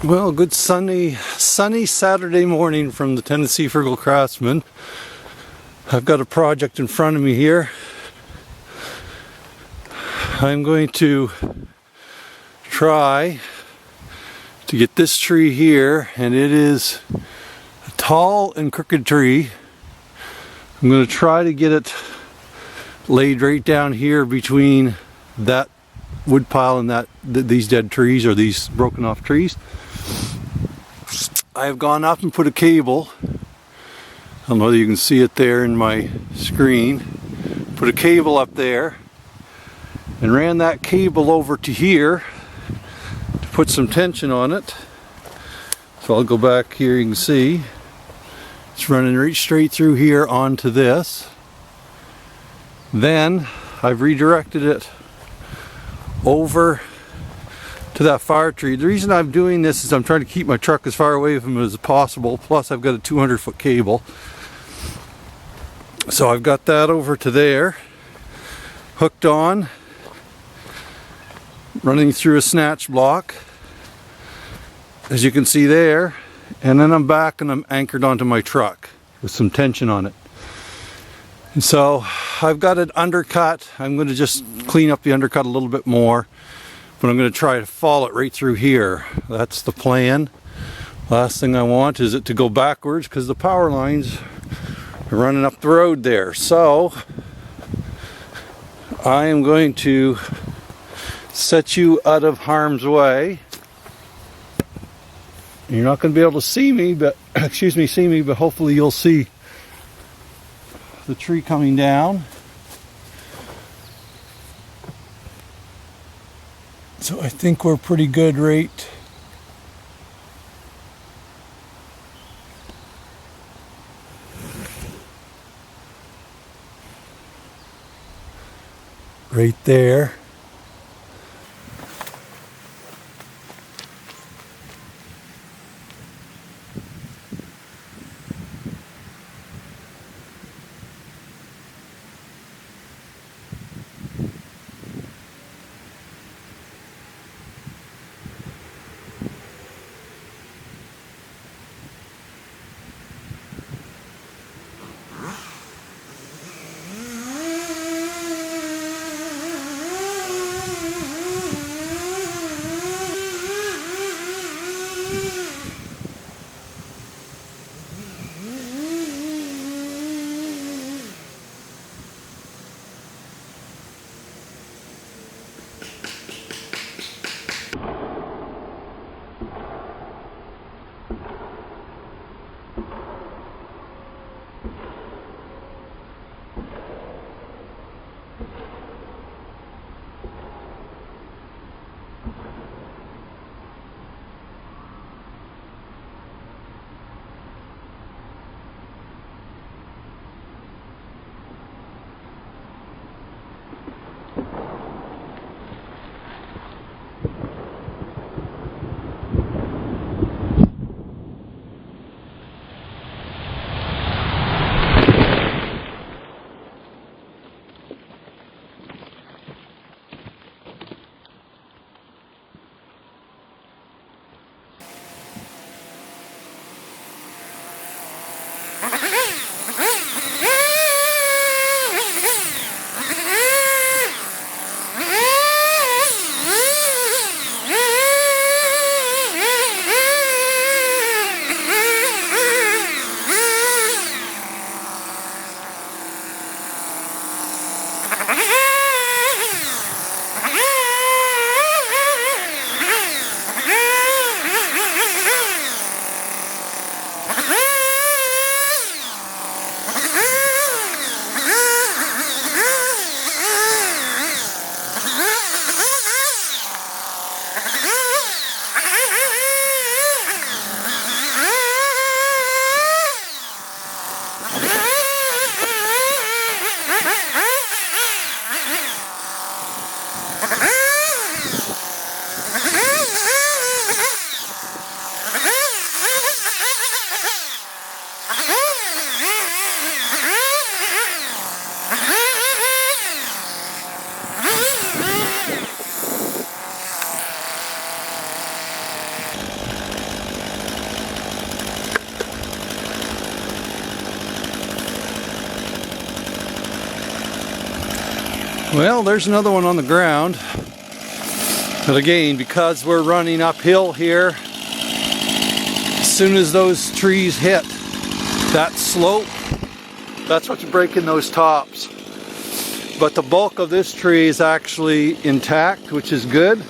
Well, good sunny Saturday morning from the Tennessee Frugal Craftsman. I've got a project in front of me here. I'm going to try to get this tree here, and it is a tall and crooked tree. I'm going to try to get it laid right down here between that wood pile and these dead trees, or these broken off trees. I've gone up and put a cable. I don't know whether you can see it there in my screen. Put a cable up there and ran that cable over to here to put some tension on it. So I'll go back here, you can see it's running right straight through here onto this. Then I've redirected it over to that fire tree. The reason I'm doing this is I'm trying to keep my truck as far away from it as possible. Plus I've got a 200-foot cable. So I've got that over to there, hooked on, running through a Snatch block, as you can see there, and then I'm back and I'm anchored onto my truck with some tension on it. And so I've got it undercut. I'm going to just clean up the undercut a little bit more, but I'm going to try to follow it right through here. That's the plan. Last thing I want is it to go backwards because the power lines are running up the road there. So I am going to set you out of harm's way. You're not going to be able to see me, but but hopefully you'll see the tree coming down. So I think we're pretty good right there. Well, there's another one on the ground. But again, because we're running uphill here, as soon as those trees hit that slope, that's what's breaking those tops. But the bulk of this tree is actually intact, which is good.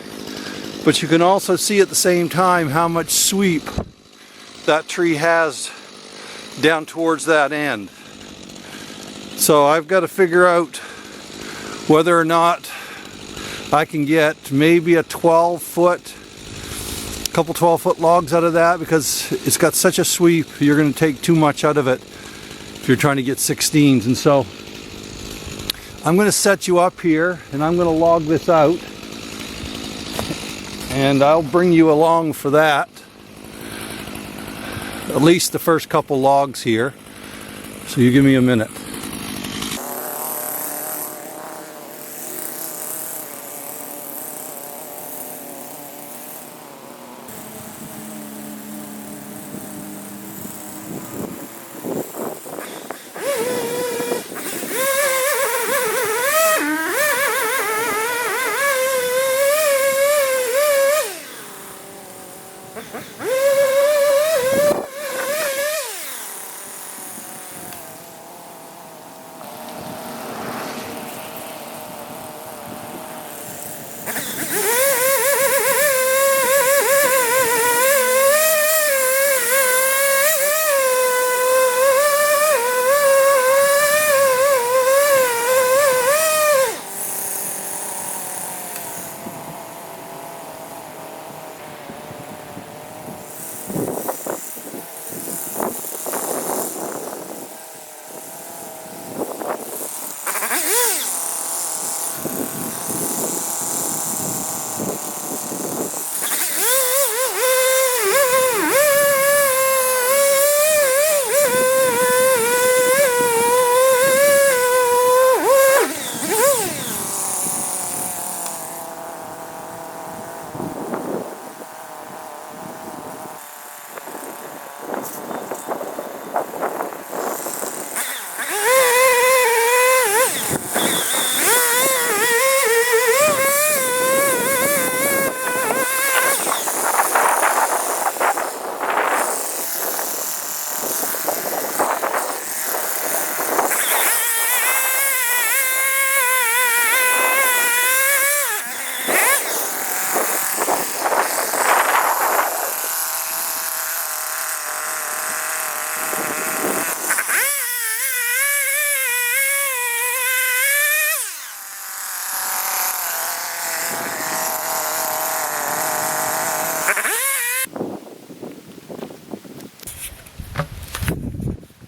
But you can also see at the same time how much sweep that tree has down towards that end. So I've got to figure out whether or not I can get maybe a 12-foot, couple 12-foot logs out of that, because it's got such a sweep, you're going to take too much out of it if you're trying to get 16s. And so I'm going to set you up here and I'm going to log this out, and I'll bring you along for that, at least the first couple logs here. So you give me a minute.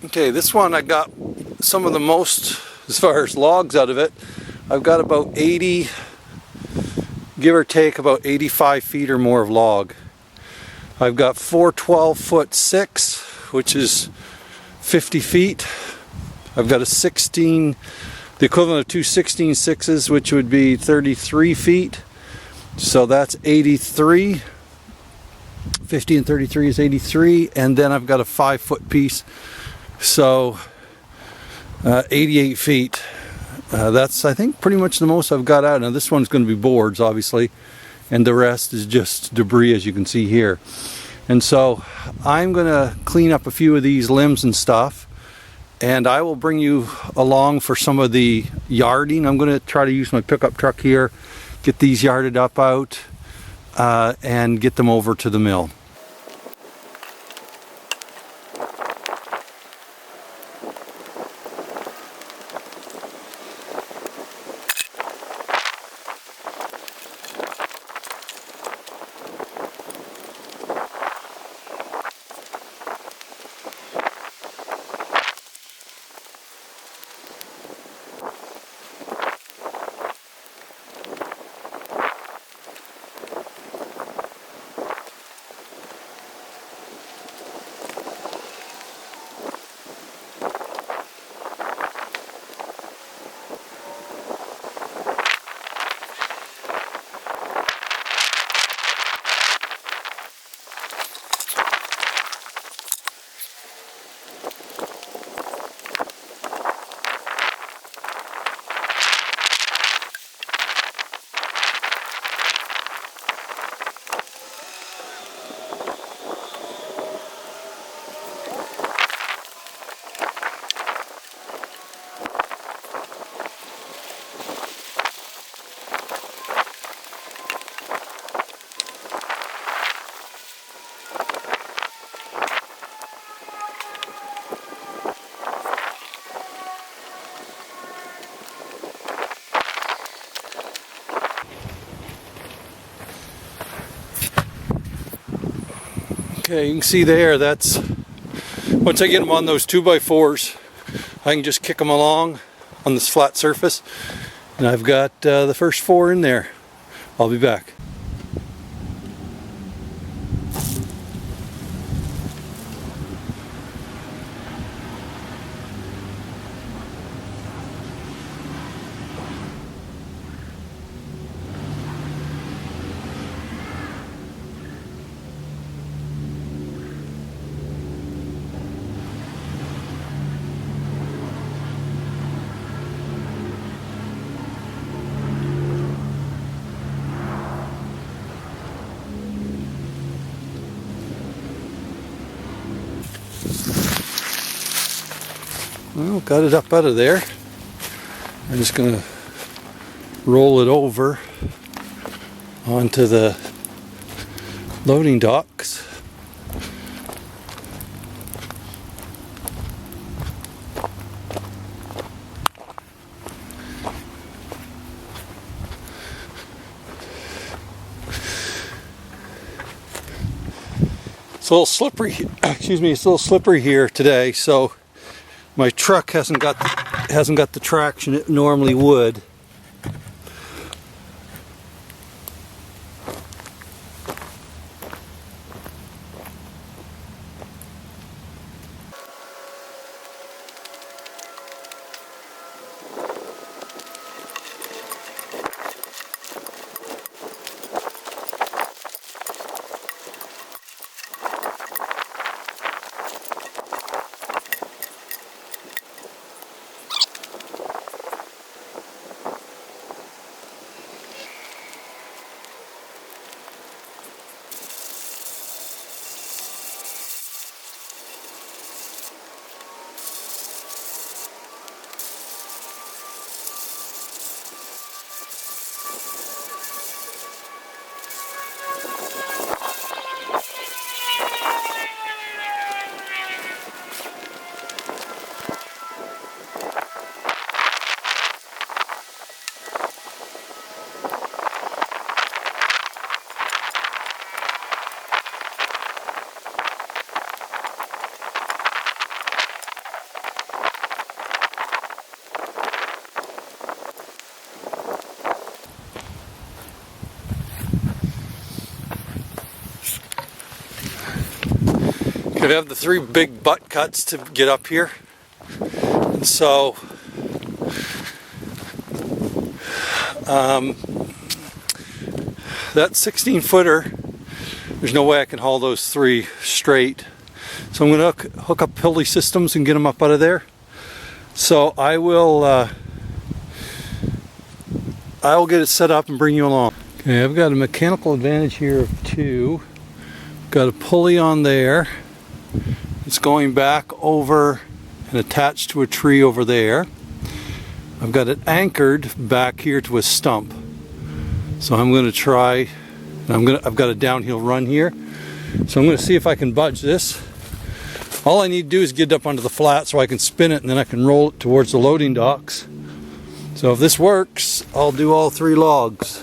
Okay, this one I got some of the most, as far as logs out of it. I've got about 80, give or take about 85 feet or more of log. I've got 4 12-foot 6, which is 50 feet. I've got a 16, the equivalent of 2 16/6s, which would be 33 feet. So that's 83. 50 and 33 is 83. And then I've got a 5-foot piece. So 88 feet. That's, I think, pretty much the most I've got out. Now this one's going to be boards, obviously, and the rest is just debris, as you can see here. And so I'm going to clean up a few of these limbs and stuff, and I will bring you along for some of the yarding. I'm going to try to use my pickup truck here, get these yarded up out, and get them over to the mill. Okay, you can see there, that's, once I get them on those 2x4s, I can just kick them along on this flat surface, and I've got the first 4 in there. I'll be back. Well, got it up out of there. I'm just going to roll it over onto the loading docks. It's a little slippery, excuse me, it's a little slippery here today, so my truck hasn't got the traction it normally would. I have the 3 big butt cuts to get up here, and so that 16-footer, there's no way I can haul those 3 straight, so I'm going to hook up pulley systems and get them up out of there. So I will get it set up and bring you along. Okay, I've got a mechanical advantage here of 2. Got a pulley on there. It's going back over and attached to a tree over there. I've got it anchored back here to a stump. So I'm going to try, I've got a downhill run here. So I'm going to see if I can budge this. All I need to do is get it up onto the flat so I can spin it, and then I can roll it towards the loading docks. So if this works, I'll do all 3 logs.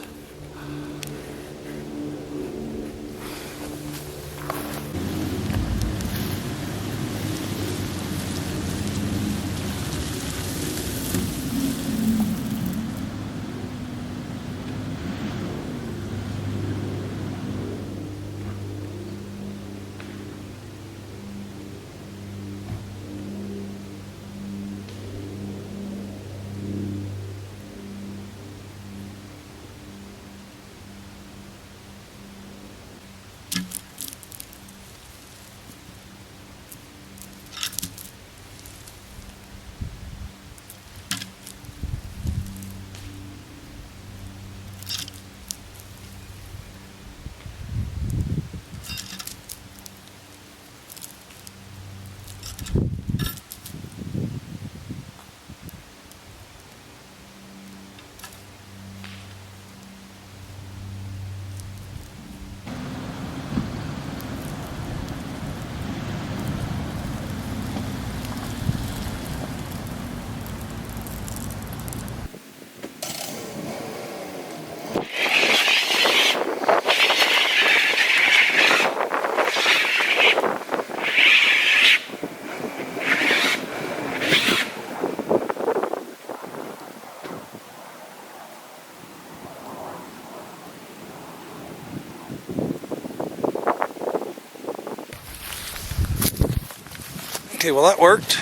Okay, well that worked.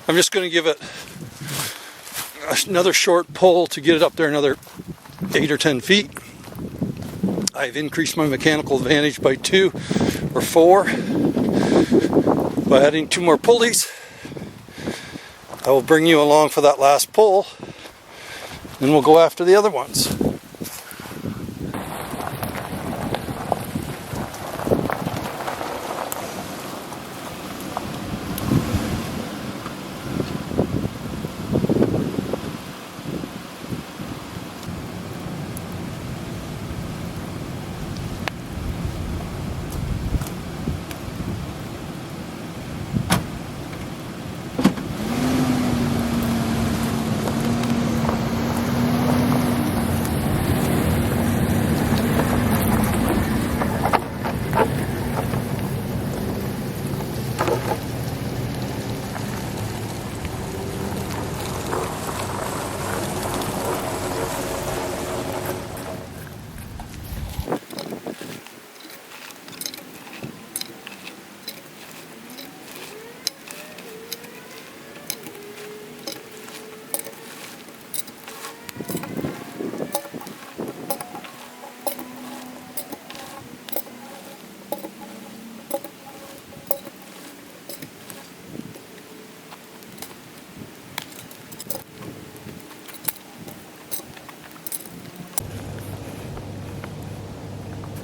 I'm just going to give it another short pull to get it up there another 8 or 10 feet. I've increased my mechanical advantage by 2 or 4 by adding 2 more pulleys. I will bring you along for that last pull, and we'll go after the other ones.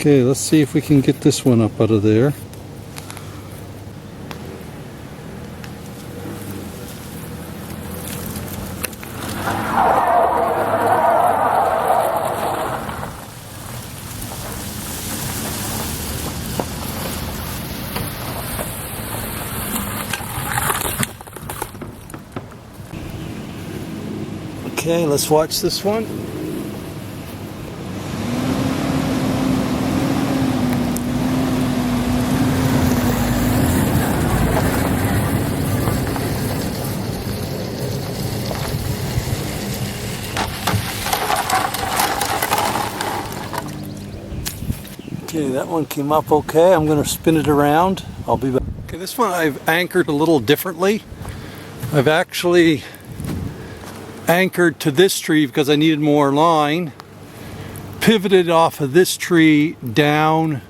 Okay, let's see if we can get this one up out of there. Okay, let's watch this one. Okay, that one came up okay. I'm going to spin it around. I'll be back. Okay, this one I've anchored a little differently. I've actually anchored to this tree because I needed more line. Pivoted off of this tree down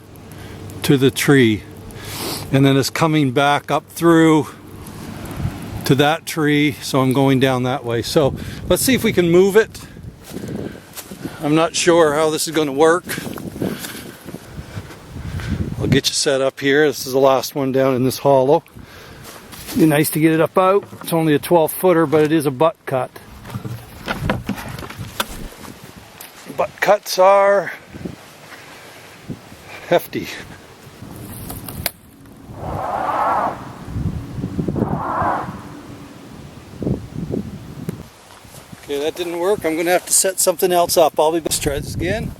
to the tree. And then it's coming back up through to that tree. So I'm going down that way. So let's see if we can move it. I'm not sure how this is going to work. I'll get you set up here. This is the last one down in this hollow. Be nice to get it up out. It's only a 12 footer, but it is a butt cut. Butt cuts are hefty. Okay, that didn't work. I'm going to have to set something else up. I'll be back. Let's try this again.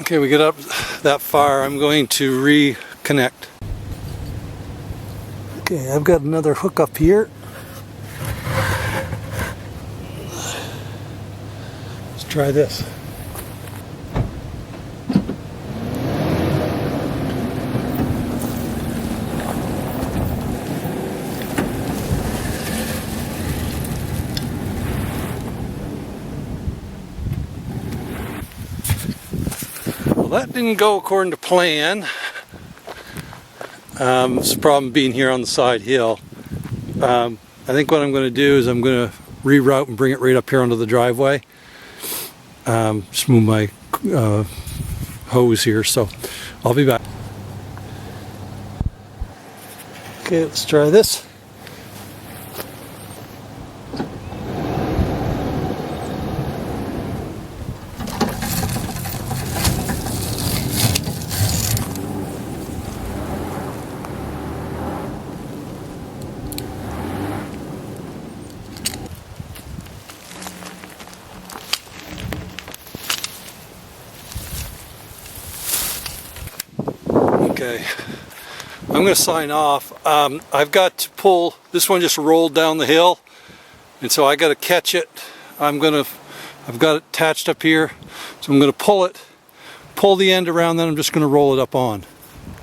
Okay, we get up that far. I'm going to reconnect. Okay, I've got another hook up here. Let's try this. That didn't go according to plan. It's a problem being here on the side hill. I think what I'm going to do is I'm going to reroute and bring it right up here onto the driveway. Just move my hose here, so I'll be back. Okay, let's try this. Okay, I'm going to sign off. I've got to pull, this one just rolled down the hill, and so I got to catch it. I've got it attached up here, so I'm going to pull the end around, then I'm just going to roll it up on.